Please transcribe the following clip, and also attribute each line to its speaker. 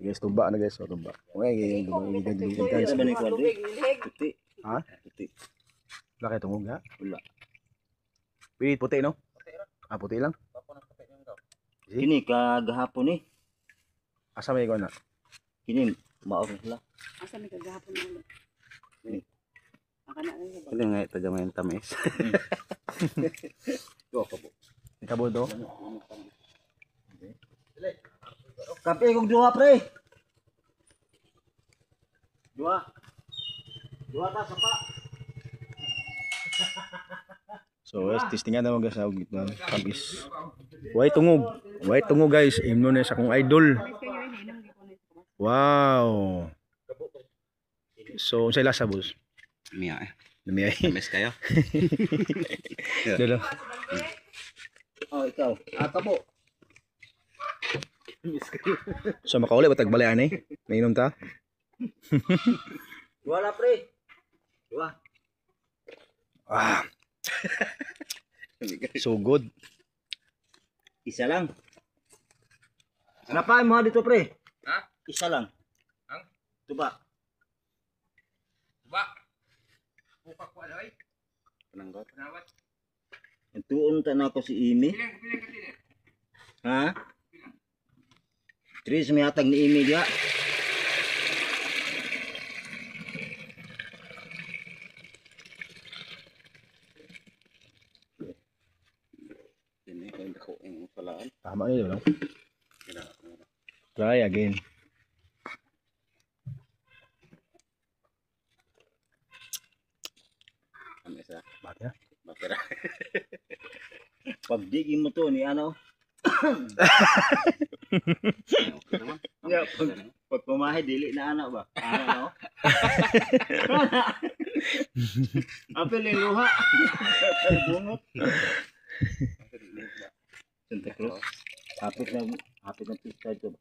Speaker 1: Guys, tuba na guys, tuba. Okay, gigig guys.
Speaker 2: Sa balik ko puti.
Speaker 1: Ha?
Speaker 2: Puti.
Speaker 1: Wala kayo tungog ha?
Speaker 2: Wala.
Speaker 1: Pilit puti no? Ah, puti lang.
Speaker 2: Kini kagahapon ni.
Speaker 1: Asa may ko na?
Speaker 2: Kini maor sila.
Speaker 3: Asa may kagahapon na ulit. Aka na rin ba?
Speaker 2: Kali nga ito gamay tamis. Yo kabo.
Speaker 1: Ikabo do?
Speaker 2: Kape kog duha pre. Dua. Dua ta sapa.
Speaker 1: So guys, testingan naman guys ang gitna tamis. Way tungog guys, imno na sa kong idol. Wow. So unsay lasa boss?
Speaker 2: Miya eh.
Speaker 1: Lumiyay.
Speaker 2: Tamis kayo.
Speaker 1: Dalo.
Speaker 2: Oh, ikaw. Kabo.
Speaker 1: So makauli ba tagbalayaan eh? Nainom ta?
Speaker 2: Dua la pre. Dua.
Speaker 1: Ah. So good.
Speaker 2: Isa lang. Napain mo dito pre? Ha? Isa lang. Ang? Tuba. Tuba. Buka ko ano ay? Pananggot. Panawat. Tuon ta na ko si Imi. Pilang ka ha? Tris may hatag ni Imi dia. Ini ko ko ang palaan.
Speaker 1: Tama yun no? Try again.
Speaker 2: Ano isa?
Speaker 1: Bakit?
Speaker 2: Bakira. Pagdigin mo to ni ano? Ya, pag pumahe dili na anak ba? Ano no? Apel yung luha. Bungot. Santa Cruz. Hapit na pista ito ba?